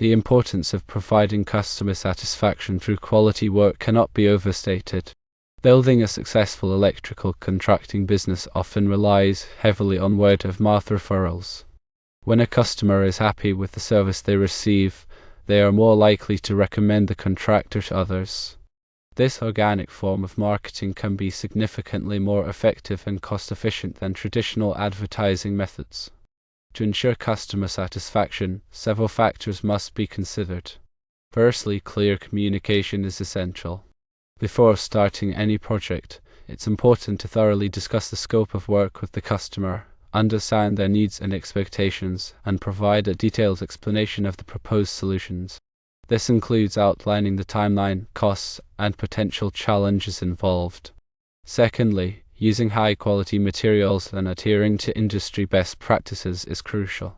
The importance of providing customer satisfaction through quality work cannot be overstated. Building a successful electrical contracting business often relies heavily on word-of-mouth referrals. When a customer is happy with the service they receive, they are more likely to recommend the contractor to others. This organic form of marketing can be significantly more effective and cost-efficient than traditional advertising methods. To ensure customer satisfaction, several factors must be considered. Firstly, clear communication is essential. Before starting any project, it's important to thoroughly discuss the scope of work with the customer, understand their needs and expectations, and provide a detailed explanation of the proposed solutions. This includes outlining the timeline, costs, and potential challenges involved. Secondly, using high-quality materials and adhering to industry best practices is crucial.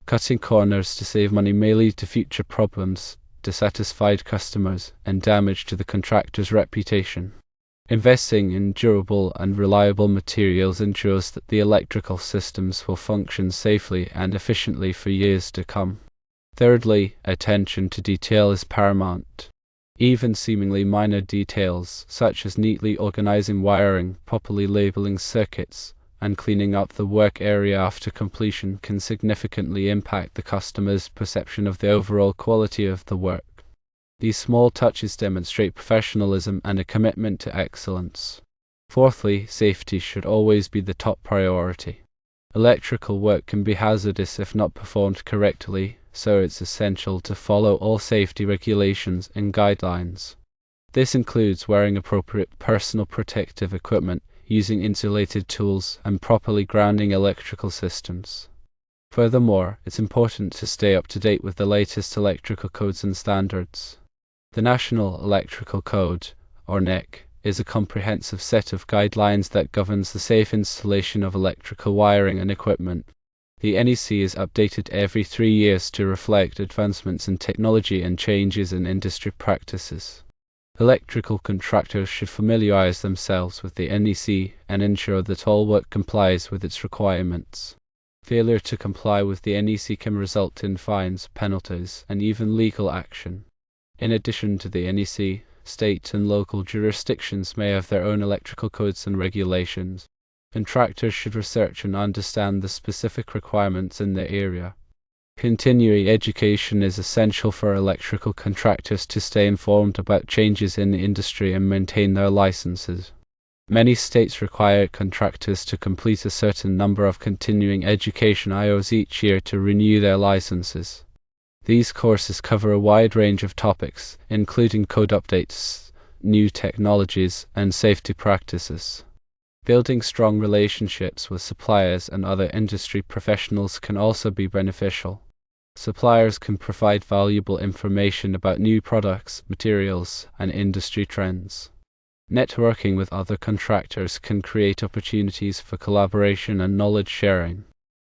Cutting corners to save money may lead to future problems, dissatisfied customers, and damage to the contractor's reputation. Investing in durable and reliable materials ensures that the electrical systems will function safely and efficiently for years to come. Thirdly, attention to detail is paramount. Even seemingly minor details, such as neatly organizing wiring, properly labeling circuits, and cleaning up the work area after completion, can significantly impact the customer's perception of the overall quality of the work. These small touches demonstrate professionalism and a commitment to excellence. Fourthly, safety should always be the top priority. Electrical work can be hazardous if not performed correctly, so it's essential to follow all safety regulations and guidelines. This includes wearing appropriate personal protective equipment, using insulated tools, and properly grounding electrical systems. Furthermore, it's important to stay up to date with the latest electrical codes and standards. The National Electrical Code, or NEC, is a comprehensive set of guidelines that governs the safe installation of electrical wiring and equipment. The NEC is updated every 3 years to reflect advancements in technology and changes in industry practices. Electrical contractors should familiarize themselves with the NEC and ensure that all work complies with its requirements. Failure to comply with the NEC can result in fines, penalties, and even legal action. In addition to the NEC, state and local jurisdictions may have their own electrical codes and regulations. Contractors should research and understand the specific requirements in their area. Continuing education is essential for electrical contractors to stay informed about changes in the industry and maintain their licenses. Many states require contractors to complete a certain number of continuing education hours each year to renew their licenses. These courses cover a wide range of topics, including code updates, new technologies, and safety practices. Building strong relationships with suppliers and other industry professionals can also be beneficial. Suppliers can provide valuable information about new products, materials, and industry trends. Networking with other contractors can create opportunities for collaboration and knowledge sharing.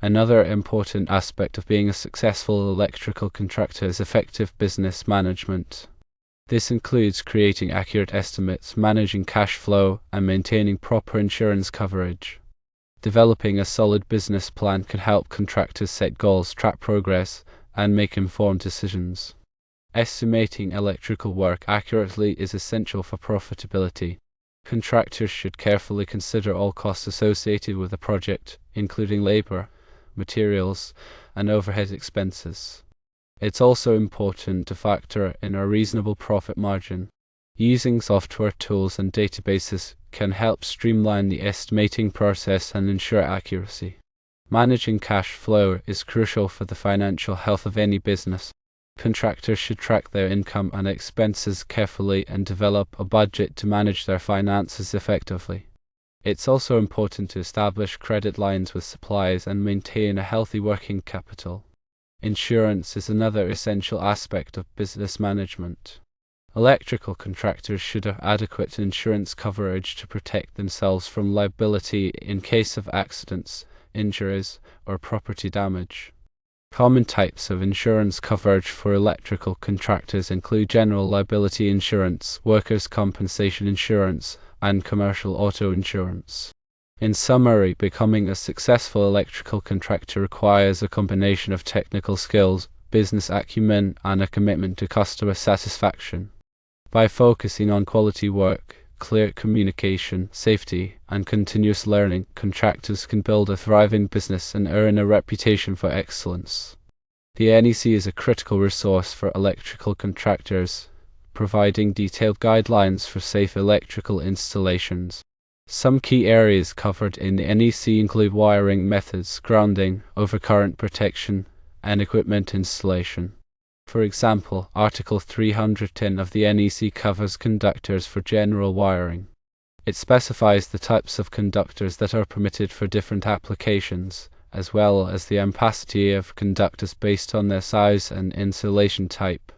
Another important aspect of being a successful electrical contractor is effective business management. This includes creating accurate estimates, managing cash flow, and maintaining proper insurance coverage. Developing a solid business plan can help contractors set goals, track progress, and make informed decisions. Estimating electrical work accurately is essential for profitability. Contractors should carefully consider all costs associated with a project, including labor, materials, and overhead expenses. It's also important to factor in a reasonable profit margin. Using software tools and databases can help streamline the estimating process and ensure accuracy. Managing cash flow is crucial for the financial health of any business. Contractors should track their income and expenses carefully and develop a budget to manage their finances effectively. It's also important to establish credit lines with suppliers and maintain a healthy working capital. Insurance is another essential aspect of business management. Electrical contractors should have adequate insurance coverage to protect themselves from liability in case of accidents, injuries, or property damage. Common types of insurance coverage for electrical contractors include general liability insurance, workers' compensation insurance, and commercial auto insurance. In summary, becoming a successful electrical contractor requires a combination of technical skills, business acumen and a commitment to customer satisfaction. By focusing on quality work, clear communication, safety, and continuous learning, contractors can build a thriving business and earn a reputation for excellence. The NEC is a critical resource for electrical contractors, providing detailed guidelines for safe electrical installations. Some key areas covered in the NEC include wiring methods, grounding, overcurrent protection, and equipment installation. For example, Article 310 of the NEC covers conductors for general wiring. It specifies the types of conductors that are permitted for different applications, as well as the ampacity of conductors based on their size and insulation type.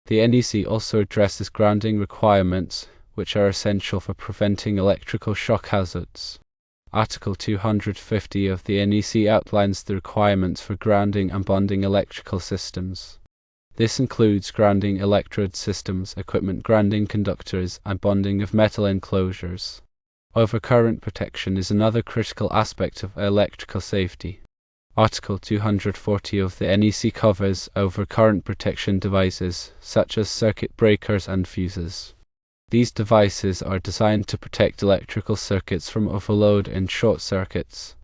The NEC also addresses grounding requirements, which are essential for preventing electrical shock hazards. Article 250 of the NEC outlines the requirements for grounding and bonding electrical systems. This includes grounding electrode systems, equipment grounding conductors, and bonding of metal enclosures. Overcurrent protection is another critical aspect of electrical safety. Article 240 of the NEC covers overcurrent protection devices, such as circuit breakers and fuses. These devices are designed to protect electrical circuits from overload and short circuits.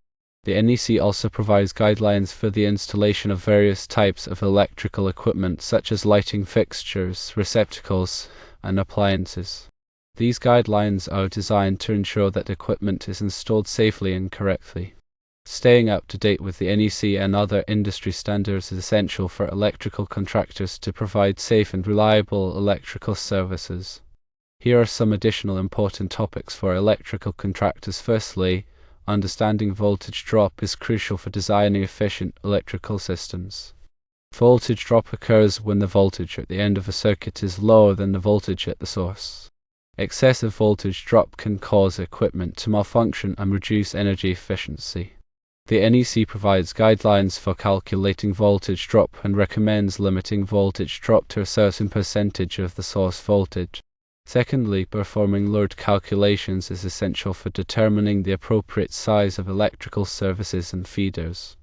The NEC also provides guidelines for the installation of various types of electrical equipment such as lighting fixtures, receptacles, and appliances. These guidelines are designed to ensure that equipment is installed safely and correctly. Staying up to date with the NEC and other industry standards is essential for electrical contractors to provide safe and reliable electrical services. Here are some additional important topics for electrical contractors. Firstly, understanding voltage drop is crucial for designing efficient electrical systems. Voltage drop occurs when the voltage at the end of a circuit is lower than the voltage at the source. Excessive voltage drop can cause equipment to malfunction and reduce energy efficiency. The NEC provides guidelines for calculating voltage drop and recommends limiting voltage drop to a certain percentage of the source voltage. Secondly, performing load calculations is essential for determining the appropriate size of electrical services and feeders.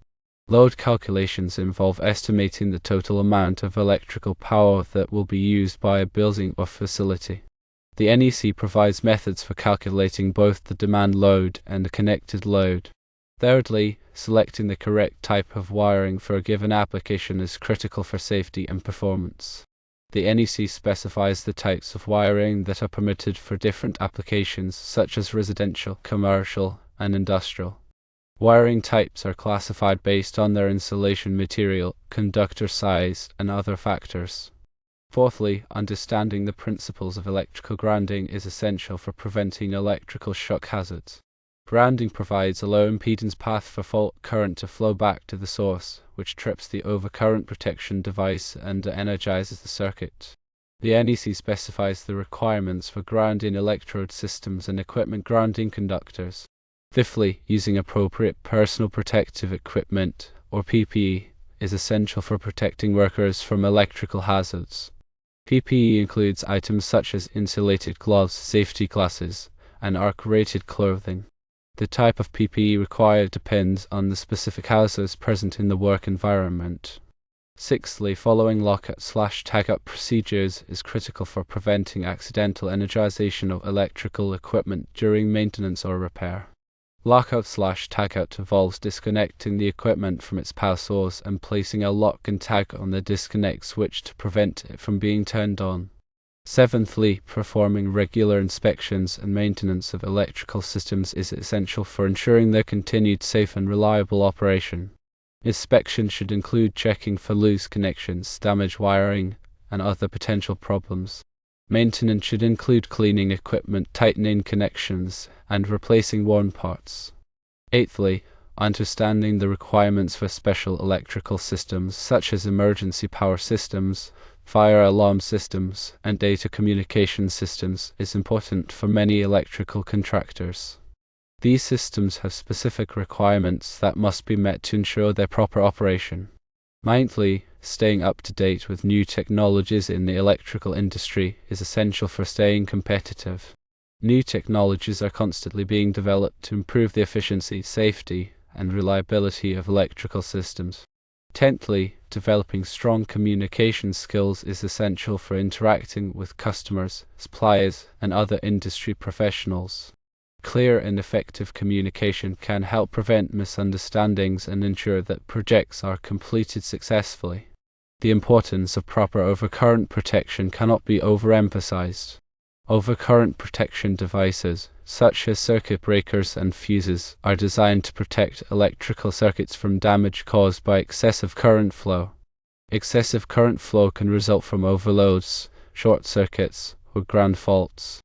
Load calculations involve estimating the total amount of electrical power that will be used by a building or facility. The NEC provides methods for calculating both the demand load and the connected load. Thirdly, selecting the correct type of wiring for a given application is critical for safety and performance. The NEC specifies the types of wiring that are permitted for different applications such as residential, commercial, and industrial. Wiring types are classified based on their insulation material, conductor size, and other factors. Fourthly, understanding the principles of electrical grounding is essential for preventing electrical shock hazards. Grounding provides a low impedance path for fault current to flow back to the source, which trips the overcurrent protection device and energizes the circuit. The NEC specifies the requirements for grounding electrode systems and equipment grounding conductors. Fifthly, using appropriate personal protective equipment, or PPE, is essential for protecting workers from electrical hazards. PPE includes items such as insulated gloves, safety glasses, and arc-rated clothing. The type of PPE required depends on the specific hazards present in the work environment. Sixthly, following lockout/tagout procedures is critical for preventing accidental energization of electrical equipment during maintenance or repair. Lockout/tagout involves disconnecting the equipment from its power source and placing a lock and tag on the disconnect switch to prevent it from being turned on. Seventhly, performing regular inspections and maintenance of electrical systems is essential for ensuring their continued safe and reliable operation. Inspection should include checking for loose connections, damaged wiring, and other potential problems. Maintenance should include cleaning equipment, tightening connections, and replacing worn parts. Eighthly, understanding the requirements for special electrical systems such as emergency power systems, fire alarm systems, and data communication systems is important for many electrical contractors. These systems have specific requirements that must be met to ensure their proper operation. Ninthly, staying up to date with new technologies in the electrical industry is essential for staying competitive. New technologies are constantly being developed to improve the efficiency, safety, and reliability of electrical systems. Tenthly, developing strong communication skills is essential for interacting with customers, suppliers, and other industry professionals. Clear and effective communication can help prevent misunderstandings and ensure that projects are completed successfully. The importance of proper overcurrent protection cannot be overemphasized. Overcurrent protection devices, such as circuit breakers and fuses, are designed to protect electrical circuits from damage caused by excessive current flow. Excessive current flow can result from overloads, short circuits, or ground faults.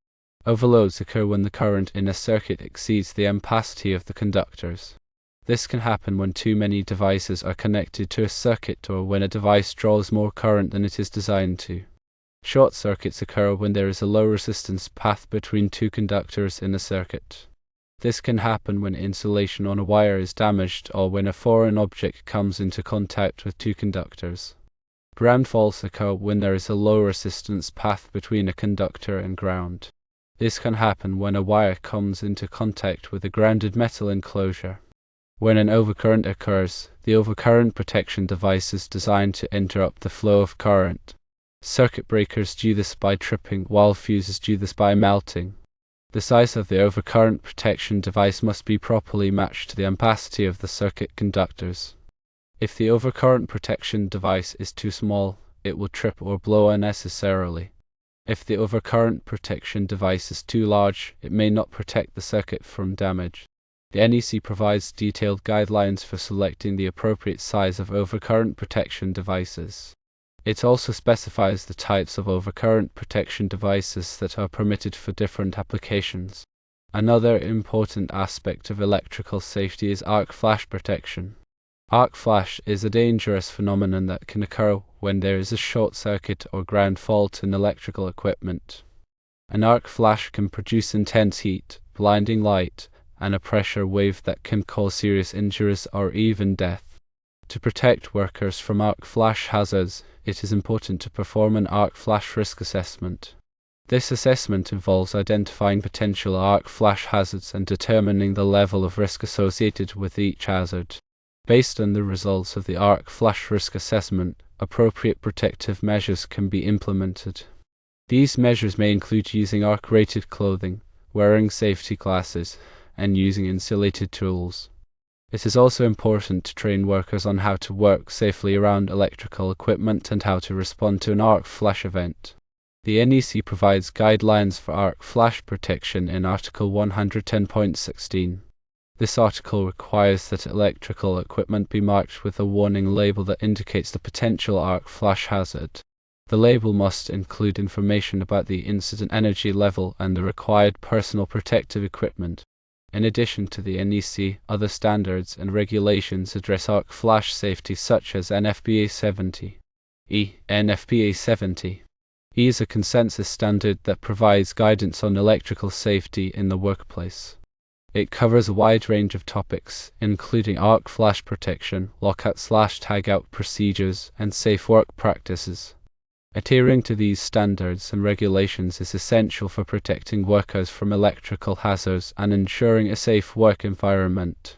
Overloads occur when the current in a circuit exceeds the ampacity of the conductors. This can happen when too many devices are connected to a circuit or when a device draws more current than it is designed to. Short circuits occur when there is a low resistance path between two conductors in a circuit. This can happen when insulation on a wire is damaged or when a foreign object comes into contact with two conductors. Ground faults occur when there is a low resistance path between a conductor and ground. This can happen when a wire comes into contact with a grounded metal enclosure. When an overcurrent occurs, the overcurrent protection device is designed to interrupt the flow of current. Circuit breakers do this by tripping, while fuses do this by melting. The size of the overcurrent protection device must be properly matched to the ampacity of the circuit conductors. If the overcurrent protection device is too small, it will trip or blow unnecessarily. If the overcurrent protection device is too large, it may not protect the circuit from damage. The NEC provides detailed guidelines for selecting the appropriate size of overcurrent protection devices. It also specifies the types of overcurrent protection devices that are permitted for different applications. Another important aspect of electrical safety is arc flash protection. Arc flash is a dangerous phenomenon that can occur when there is a short circuit or ground fault in electrical equipment. An arc flash can produce intense heat, blinding light, and a pressure wave that can cause serious injuries or even death. To protect workers from arc flash hazards, it is important to perform an arc flash risk assessment. This assessment involves identifying potential arc flash hazards and determining the level of risk associated with each hazard. Based on the results of the arc flash risk assessment, appropriate protective measures can be implemented. These measures may include using arc-rated clothing, wearing safety glasses, and using insulated tools. It is also important to train workers on how to work safely around electrical equipment and how to respond to an arc flash event. The NEC provides guidelines for arc flash protection in Article 110.16. This article requires that electrical equipment be marked with a warning label that indicates the potential arc flash hazard. The label must include information about the incident energy level and the required personal protective equipment. In addition to the NEC, other standards and regulations address arc flash safety such as NFPA 70. NFPA 70 is a consensus standard that provides guidance on electrical safety in the workplace. It covers a wide range of topics, including arc flash protection, lockout/tagout procedures, and safe work practices. Adhering to these standards and regulations is essential for protecting workers from electrical hazards and ensuring a safe work environment.